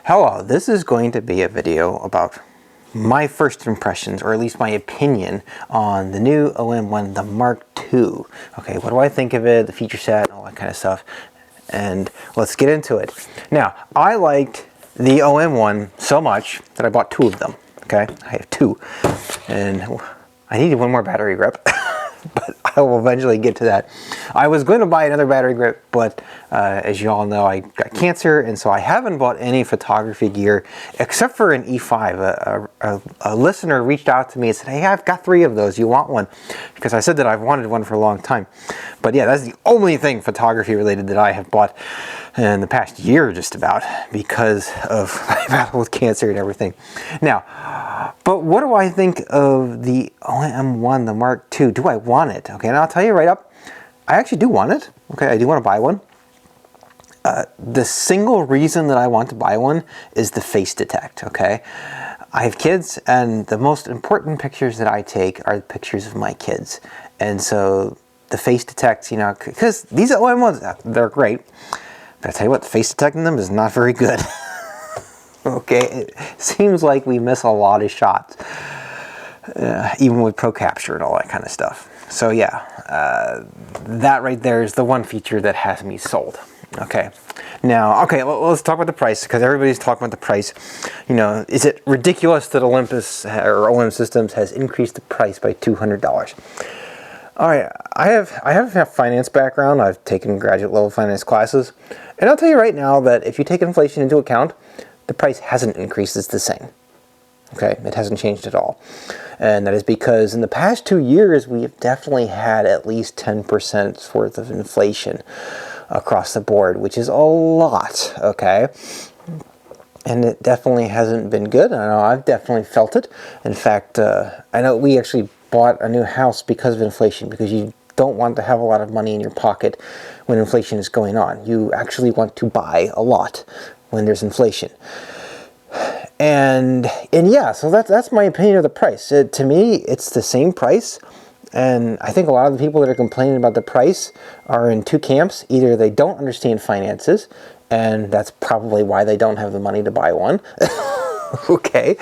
Hello, this is going to be a video about my first impressions, or at least my opinion, on the new OM1 the Mark II. Okay, what do I think of it, the feature set, and all that kind of stuff, and let's get into it. Now, I liked the OM1 so much that I bought two of them. Okay, I have two, and I needed one more battery grip. But I will eventually get to that. I was going to buy another battery grip, but as you all know, I got cancer, and so I haven't bought any photography gear except for an E5. A listener reached out to me and said, "Hey, I've got 3 of those. You want one?" Because I said that I've wanted one for a long time. But yeah, that's the only thing photography related that I have bought in the past year, just about, because of my battle with cancer and everything. Now, but what do I think of the OM1 the Mark II? Do I want it? Okay, and I'll tell you right up, I actually do want it. Okay, I do want to buy one. The single reason that I want to buy one is the face detect. Okay, I have kids, and the most important pictures that I take are the pictures of my kids, and so the face detect, you know, because these OM1s, they're great, but I tell you what, the face detecting them is not very good. Okay, it seems like we miss a lot of shots, even with Pro Capture and all that kind of stuff. So yeah, that right there is the one feature that has me sold. Okay, now, okay, let's talk about the price, because everybody's talking about the price. You know, is it ridiculous that Olympus or OM Systems has increased the price by $200? All right, I have a finance background. I've taken graduate level finance classes, and I'll tell you right now that if you take inflation into account, the price hasn't increased, it's the same. Okay, it hasn't changed at all. And that is because in the past 2 years, we have definitely had at least 10% worth of inflation across the board, which is a lot, okay? And it definitely hasn't been good. I know I've definitely felt it. In fact, I know we actually bought a new house because of inflation, because you don't want to have a lot of money in your pocket when inflation is going on. You actually want to buy a lot when there's inflation. And yeah, so that's my opinion of the price. To me, it's the same price. And I think a lot of the people that are complaining about the price are in two camps. Either they don't understand finances, and that's probably why they don't have the money to buy one. Okay.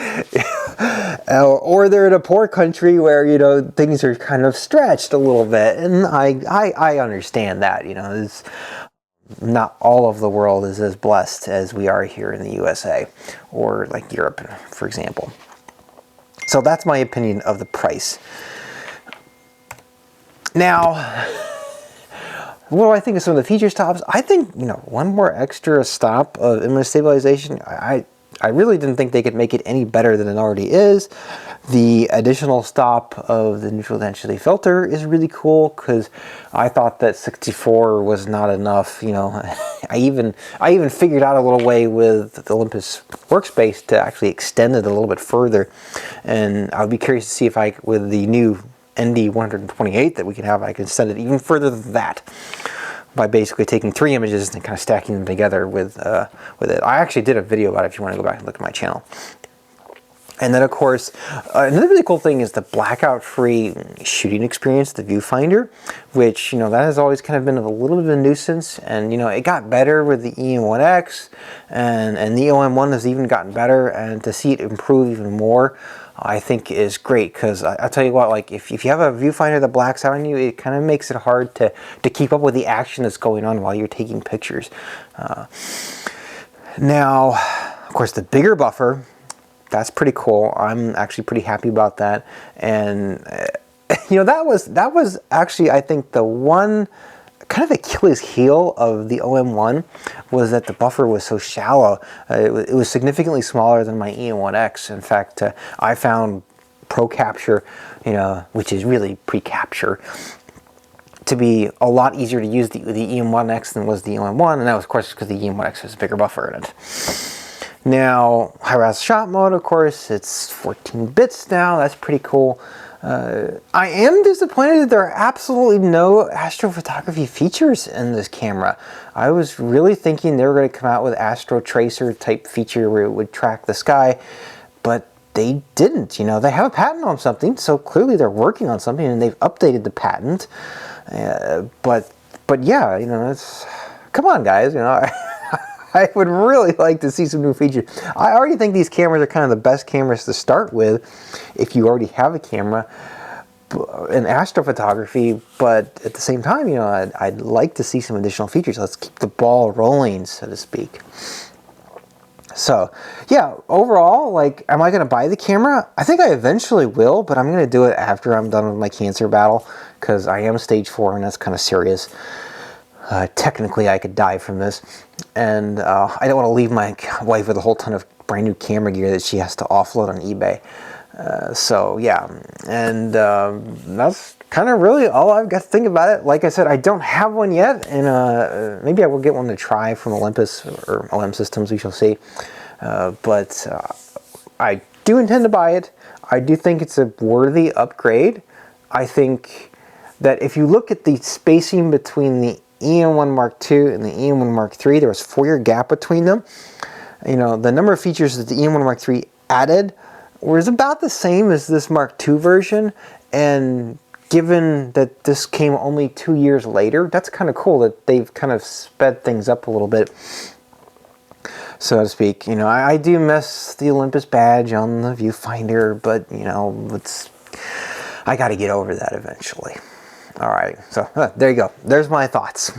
Or they're in a poor country where, you know, things are kind of stretched a little bit. And I understand that, you know, it's not all of the world is as blessed as we are here in the USA or like Europe, for example. So that's my opinion of the price. Now, what do I think of some of the feature stops? I think, you know, one more extra stop of image stabilization, I really didn't think they could make it any better than it already is. The additional stop of the neutral density filter is really cool, because I thought that 64 was not enough. You know, I even figured out a little way with the Olympus workspace to actually extend it a little bit further. And I would be curious to see if with the new ND128 that we can have, I can extend it even further than that, by basically taking 3 images and kind of stacking them together with it. I actually did a video about it if you want to go back and look at my channel. And then, of course, another really cool thing is the blackout-free shooting experience, the viewfinder, which, you know, that has always kind of been a little bit of a nuisance. And, you know, it got better with the EM1X, and the OM1 has even gotten better. And to see it improve even more, I think is great, because I'll tell you what, like if you have a viewfinder that blacks out on you, it kind of makes it hard to keep up with the action that's going on while you're taking pictures. Now, of course, the bigger buffer, that's pretty cool. I'm actually pretty happy about that. And you know, that was actually, I think, the one kind of Achilles heel of the OM1 was that the buffer was so shallow. It was significantly smaller than my EM1X. In fact, I found Pro Capture, you know, which is really pre-capture, to be a lot easier to use the EM1X than was the OM1, and that was, of course, because the EM1X has a bigger buffer in it. Now, high-res shot mode, of course, it's 14 bits now. That's pretty cool. I am disappointed that there are absolutely no astrophotography features in this camera. I was really thinking they were going to come out with Astro Tracer type feature where it would track the sky, but they didn't. You know, they have a patent on something, so clearly they're working on something, and they've updated the patent. But yeah, you know, it's, come on, guys, you know. I would really like to see some new features. I already think these cameras are kind of the best cameras to start with if you already have a camera in astrophotography, but at the same time, you know, I'd like to see some additional features. Let's keep the ball rolling, so to speak. So, yeah, overall, like, am I going to buy the camera? I think I eventually will, but I'm going to do it after I'm done with my cancer battle, because I am stage 4, and that's kind of serious. Technically, I could die from this, and I don't want to leave my wife with a whole ton of brand new camera gear that she has to offload on eBay. So, yeah, and that's kind of really all I've got to think about it. Like I said, I don't have one yet, and maybe I will get one to try from Olympus or OM Systems, we shall see. But I do intend to buy it. I do think it's a worthy upgrade. I think that if you look at the spacing between the OM1 Mk2 and the OM1 Mk3, there was a 4-year gap between them. You know, the number of features that the OM1 Mk3 added was about the same as this Mark II version, and given that this came only 2 years later, that's kind of cool that they've kind of sped things up a little bit, so to speak. You know, I do miss the Olympus badge on the viewfinder, but, you know, I got to get over that eventually. All right, so there you go. There's my thoughts.